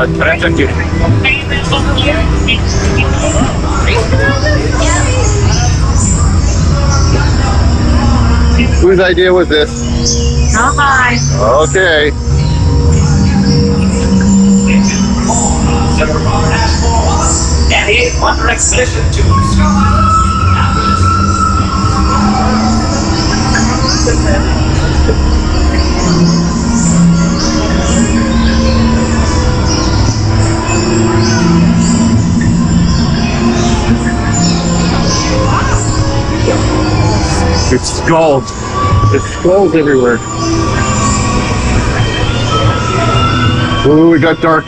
but thank you. Whose idea was this? Not mine. Okay. And the 8th Wonder Expedition to It's skulls. There's skulls everywhere. Ooh, it got dark.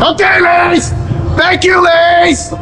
Okay, ladies! Thank you, ladies!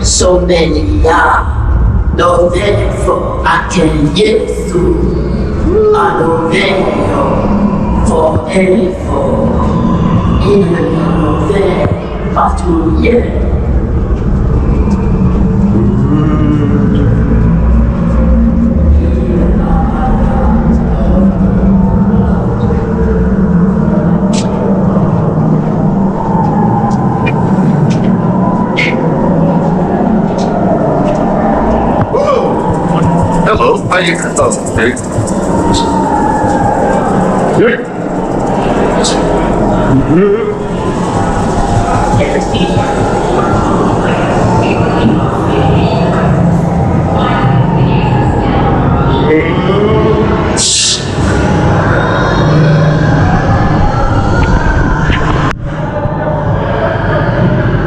So many no for I can get through. I don't pay for painful. Even no there, but to yeah. Hello, how you? Oh, hey. Good.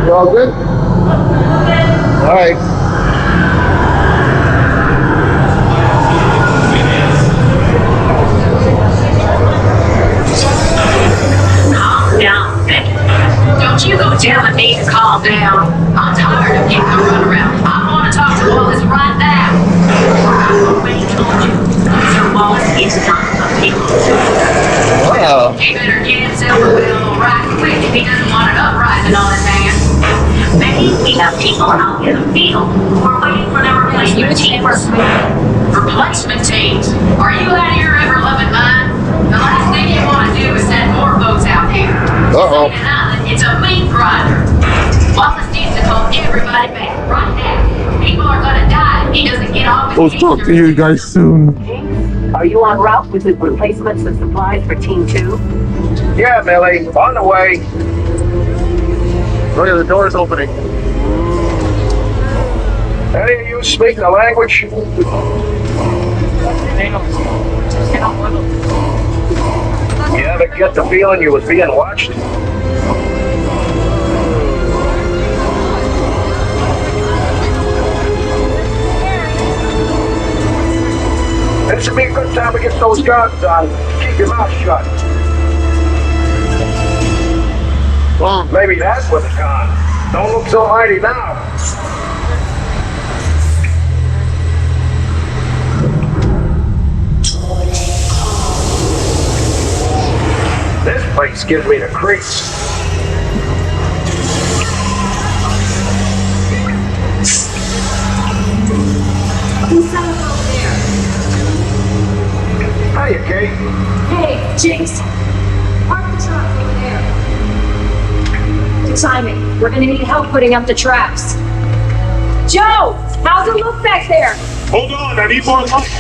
You all good? All right. Don't you go telling me to calm down. I'm tired of getting the runaround. I want to talk to Wallace right now. I already told you. Sir Wallace is not a people. Wow. He better get himself a will right quick if he doesn't want an uprising on his hands. Maybe we have people out in the field who are waiting for their replacement team. Replacement teams? Are you out of your ever-loving mind? The last thing you want to do is send more folks out here. Uh-oh. It's a meat grinder. Wallace needs to call everybody back right now. People are gonna die if he doesn't get off with We'll talk to you guys soon. Are you en route with the replacements and supplies for Team 2? Yeah, Millie, on the way. Oh yeah, the door's opening. Any of you speak the language? You ever get the feeling you was being watched? This would be a good time to get those guns on. Keep your mouth shut. Well, Maybe that's what it's gone. Don't look so mighty now. This place gives me the creeps. Who's that over there? Hiya, Kate. Hey, Jinx. Park the truck over there. Good timing. We're gonna need help putting up the traps. Joe, how's it look back there? hold on, I need more light.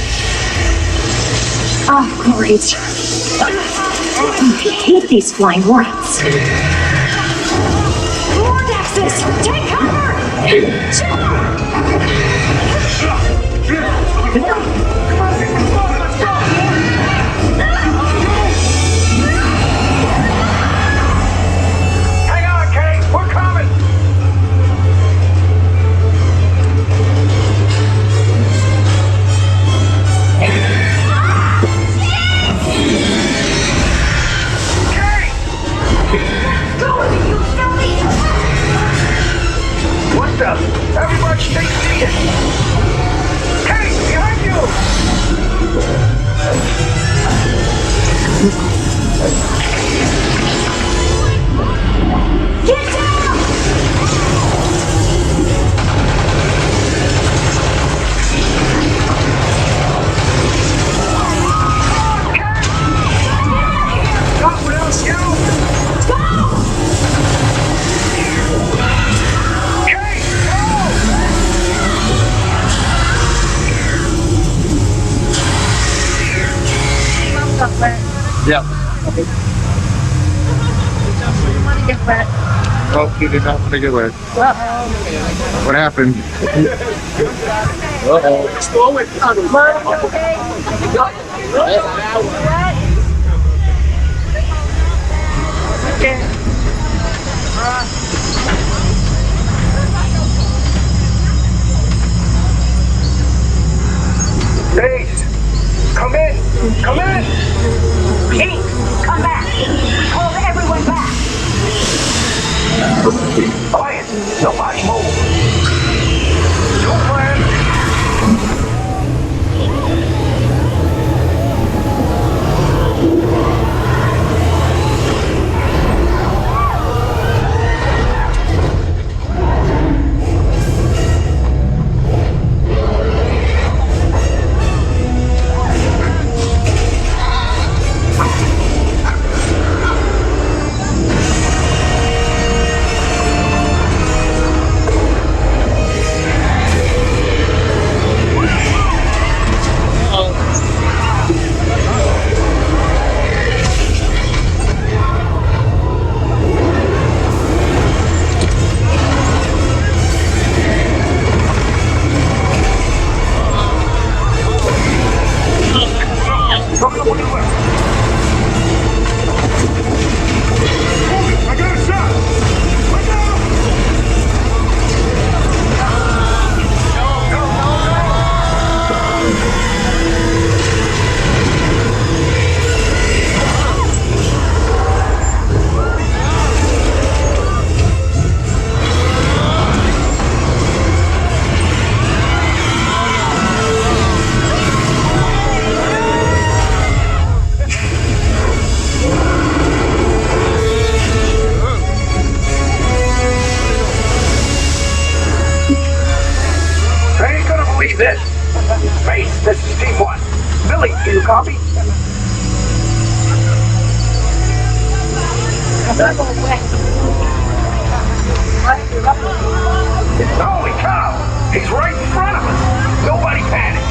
Oh, great. I hate these flying rats. Vortexes! Take cover! Hang on, Kate. We're coming. Kate! Go with me, you filthy! What the? Everybody stay seated. Kate, behind you! Get down! Stop without you! Kate, Yeah. Oh, you did not want to get wet. What happened? Uh-oh. Ace, come in! Come in! Pete, come back! We called everyone back! Quiet! Nobody move! Your plan! This. Base, this is Team 1. Billy, do you copy? Holy cow! He's right in front of us! Nobody panic!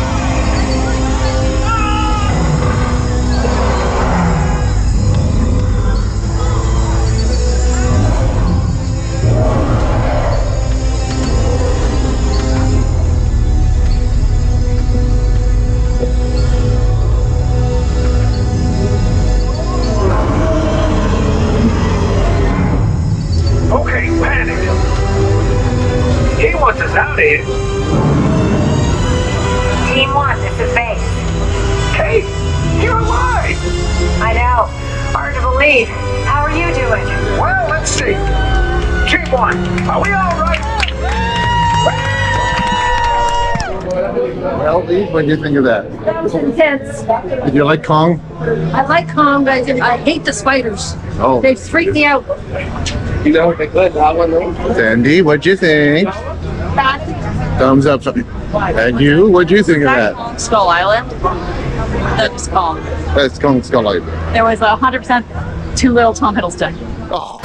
Okay, panic! He wants us out of here! Team 1, this is base. Kate, you're alive! I know. Hard to believe. How are you doing? Well, let's see. Team 1, are we all right? Well, Lee, what do you think of that? That was intense. Did you like Kong? I like Kong, but I hate the spiders. Oh. They freak me out. You know what they could, that one though. Sandy, what'd you think? Thumbs up. And you, what'd you think of that? Skull Island. That was Kong. That's Kong Skull Island. There was 100% too little Tom Hiddleston. Oh.